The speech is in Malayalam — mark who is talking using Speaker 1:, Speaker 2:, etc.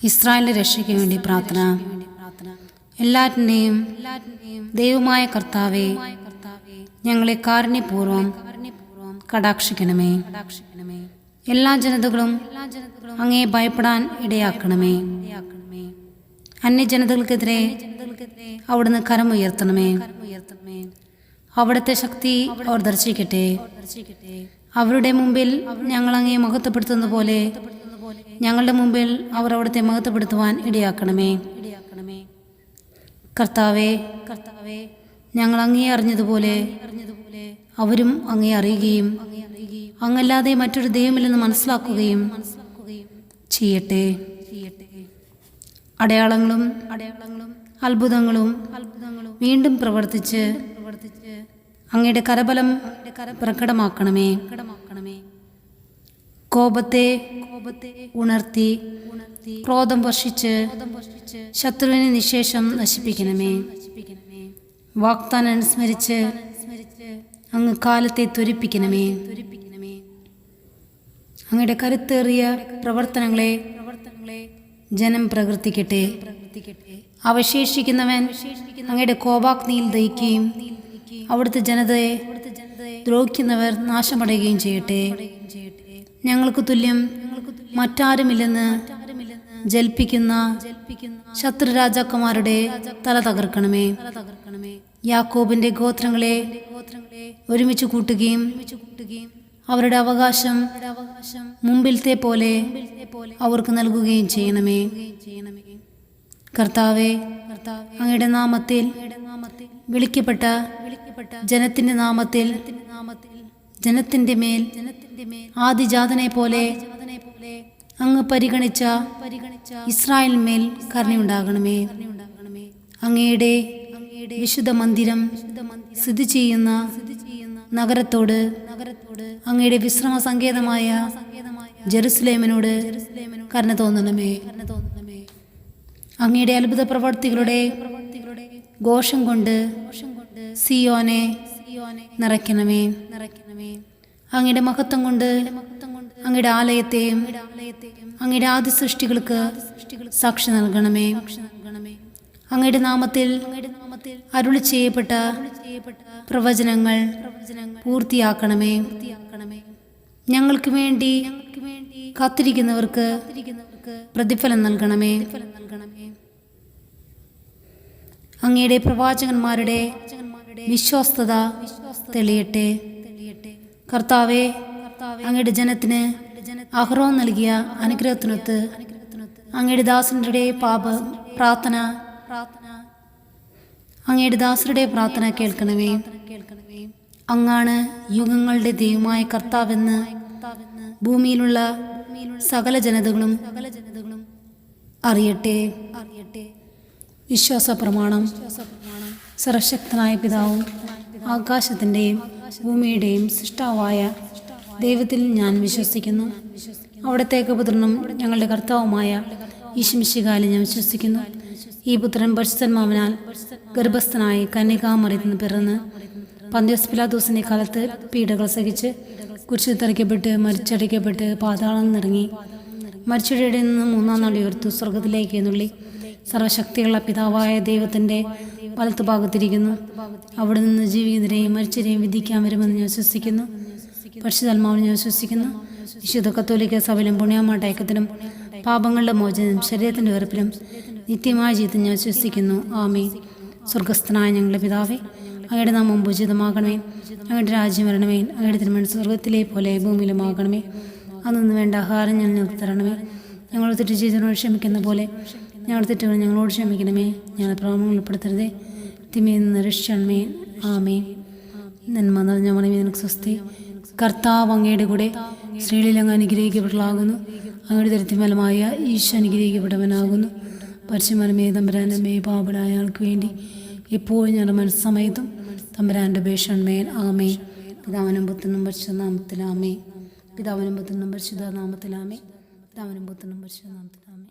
Speaker 1: ഇസ്രായേലിന്റെ രക്ഷയ്ക്ക് വേണ്ടി പ്രാർത്ഥന. എല്ലാറ്റിൻ്റെയും ദൈവമായ കർത്താവേ, ഞങ്ങളെ കാരുണ്യപൂർവ്വം കടാക്ഷിക്കണമേ. എല്ലാ ജനതകളും അങ്ങയെ ഭയപ്പെടാൻ ഇടയാക്കണമേ. അന്യജനതകൾക്കെതിരെ അവിടുന്ന് കരമുയർത്തണമേ. അവിടുത്തെ ശക്തി അവർ ദർശിക്കട്ടെ. അവരുടെ മുമ്പിൽ ഞങ്ങൾ അങ്ങയെ മഹത്വപ്പെടുത്തുന്ന പോലെ ഞങ്ങളുടെ മുമ്പിൽ അവർ അവിടുത്തെ മഹത്വപ്പെടുത്തുവാൻ ഇടയാക്കണമേ. കർത്താവേ, ഞങ്ങൾ അങ്ങയെ അറിഞ്ഞതുപോലെ അവരും അങ്ങയെ അറിയുകയും അങ്ങല്ലാതെ മറ്റൊരു ദൈവമില്ലെന്ന് മനസ്സിലാക്കുകയും ചെയ്യട്ടെ. അടയാളങ്ങളും അത്ഭുതങ്ങളും വീണ്ടും പ്രവർത്തിച്ച് അങ്ങയുടെ കരബലം പ്രകടമാക്കണമേ. കോപത്തെ ഉണർത്തി ക്രോധം വർഷിച്ച് ശത്രുവിനെ നിശേഷം നശിപ്പിക്കണമേ. വാഗ്ദാനം അനുസ്മരിച്ച് അങ്ങ് കാലത്തെ ത്വരിപ്പിക്കണമേ. അങ്ങയുടെ കരുത്തേറിയ പ്രവർത്തനങ്ങളെ ജനം പ്രകീർത്തിക്കട്ടെ. അവശേഷിക്കുന്നവൻ അങ്ങയുടെ കോപാഗ്നിയിൽ ദഹിക്കുകയും അവിടുത്തെ ജനതയെ ദ്രോഹിക്കുന്നവർ നാശമടയുകയും ചെയ്യട്ടെ. ഞങ്ങൾക്ക് തുല്യം മറ്റാരുമില്ലെന്ന് ജൽപ്പിക്കുന്ന ശത്രു രാജാക്കന്മാരുടെ തല തകർക്കണമേ. യാക്കോബിന്റെ ഗോത്രങ്ങളെ ഒരുമിച്ച് കൂട്ടുകയും അവരുടെ അവകാശം മുമ്പിലത്തെ പോലെ അവർക്ക് നൽകുകയും ചെയ്യണമേ. കർത്താവേ, അങ്ങയുടെ നാമത്തിൽ വിളിക്കപ്പെട്ട ജനത്തിന്റെ നാമത്തിൽ ജനത്തിന്റെ മേൽ ആദിജാതനെ പോലെ അങ്ങ് പരിഗണിച്ച ഇസ്രായേലിന്മേൽ കരുണയുണ്ടാകണമേ. അങ്ങയുടെ വിശുദ്ധ മന്ദിരം സ്ഥിതി ചെയ്യുന്ന നഗരത്തോട്, അങ്ങയുടെ വിശ്രമ സങ്കേതമായ ജെറുസലേമിനോട് കരുണ തോന്നണമേ. അങ്ങയുടെ അത്ഭുത പ്രവർത്തികളുടെ ഘോഷം കൊണ്ട് സിയോനെ നിറയ്ക്കണമേ. അങ്ങയുടെ മഹത്വം കൊണ്ട് അങ്ങയുടെ ആലയത്തെയും അങ്ങയുടെ ആദ്യ സൃഷ്ടികൾക്ക് സാക്ഷി നൽകണമേ. അങ്ങയുടെ നാമത്തിൽ അരുളി ചെയ്യപ്പെട്ട പ്രവചനങ്ങൾ പൂർത്തിയാക്കണമേ. ഞങ്ങൾക്ക് വേണ്ടി കാത്തിരിക്കുന്നവർക്ക് പ്രതിഫലം നൽകണമേ. അങ്ങയുടെ പ്രവാചകന്മാരുടെ വിശ്വസ്തത തെളിയട്ടെ. കർത്താവേ, അങ്ങയുടെ ജനത്തിന് അഹ്റോൻ നൽകിയ അനുഗ്രഹത്തിനൊത്ത് അങ്ങയുടെ ദാസരുടെ പ്രാർത്ഥന കേൾക്കണമേ. അങ്ങാണ് യുഗങ്ങളുടെ ദൈവമായ കർത്താവെന്ന് ഭൂമിയിലുള്ള സകല ജനതകളും അറിയട്ടെ. വിശ്വാസ പ്രമാണം. സർവശക്തനായ പിതാവും ആകാശത്തിൻ്റെയും ഭൂമിയുടെയും സൃഷ്ടാവായ ദൈവത്തിൽ ഞാൻ വിശ്വസിക്കുന്നു. അവിടത്തേക്ക് പുത്രനും ഞങ്ങളുടെ കർത്താവുമായ ഈശോമിശിഹായിൽ ഞാൻ വിശ്വസിക്കുന്നു. ഈ പുത്രൻ പരിശുദ്ധാത്മാവിനാൽ ഗർഭസ്ഥനായി കന്യകാമറിയത്തിൽ നിന്ന് പിറന്ന് പന്തിയോസ് പിലാത്തോസിന്റെ കാലത്ത് പീഡകൾ സഹിച്ച് കുരിശിൽ തറയ്ക്കപ്പെട്ട് മരിച്ചടയ്ക്കപ്പെട്ട് പാതാളം നിറങ്ങി മരിച്ചവരുടെ നിന്ന് മൂന്നാം നാൾ ഉയർത്തു സ്വർഗത്തിലേക്ക് എന്നുള്ളി സർവശക്തിയുള്ള പിതാവായ ദൈവത്തിൻ്റെ വലത്തുഭാഗത്തിരിക്കുന്നു. അവിടെ നിന്ന് ജീവിക്കുന്നവരെയും മരിച്ചവരെയും വിധിക്കാൻ വരുമെന്ന് ഞാൻ വിശ്വസിക്കുന്നു. പരിശുദ്ധാത്മാവിനെ ഞാൻ വിശ്വസിക്കുന്നു. വിശുദ്ധ കത്തോലിക്ക സഭയിലും പുണ്യമാട്ടയക്കത്തിലും പാപങ്ങളുടെ മോചനം ശരീരത്തിൻ്റെ ഉറപ്പിലും നിത്യമായ ജീവിതം ഞാൻ വിശ്വസിക്കുന്നു. ആമേൻ. സ്വർഗസ്ഥനായ ഞങ്ങളുടെ പിതാവേ, അങ്ങയുടെ നാമം പൂജിതമാകണമേ. അങ്ങയുടെ രാജ്യം വരണമേ. അങ്ങയുടെ തിരുമനസ് സ്വർഗത്തിലെ പോലെ ഭൂമിയിലുമാകണമേ. അന്നു വേണ്ട ആഹാരം ഞങ്ങൾക്ക് തരണമേ. ഞങ്ങൾ തെറ്റ് ചെയ്തവരോട് ക്ഷമിക്കുന്ന പോലെ ഞങ്ങളുടെ തെറ്റുകൾ ഞങ്ങളോട് ക്ഷമിക്കണമേ. ഞങ്ങളെ പ്രലോഭനങ്ങളിൽ ഉൾപ്പെടുത്തരുതേ, തിന്മയിൽ നിന്ന് രക്ഷിക്കണമേ. ആമേൻ. നന്മ നിറഞ്ഞ മറിയമേ, നിനക്ക് സ്വസ്തി. കർത്താവ് അങ്ങയുടെ കൂടെ സ്ത്രീകളിൽ അങ്ങ് അനുഗ്രഹിക്കപ്പെട്ടവളാകുന്നു. അങ്ങയുടെ ദരിദ്രഫലമായ ഈശോ അനുഗ്രഹിക്കപ്പെട്ടവനാകുന്നു. പരിശുദ്ധമേ തമ്പുരാനമ്മേ, പാപികളായ ആൾക്ക് വേണ്ടി എപ്പോഴും ഞങ്ങളുടെ മനസ്സമയത്തും തമ്പുരാൻ്റെ അപേക്ഷമേൽ. ആമേൻ. പിതാവിനും പുത്രനും പരിശുദ്ധ നാമത്തിലാമേ. പിതാവിനും പുത്രനും പരിശുദ്ധ നാമത്തിലാമേ. പിതാവിനും പുത്രനും പരിശുദ്ധ നാമത്തിലാമേ.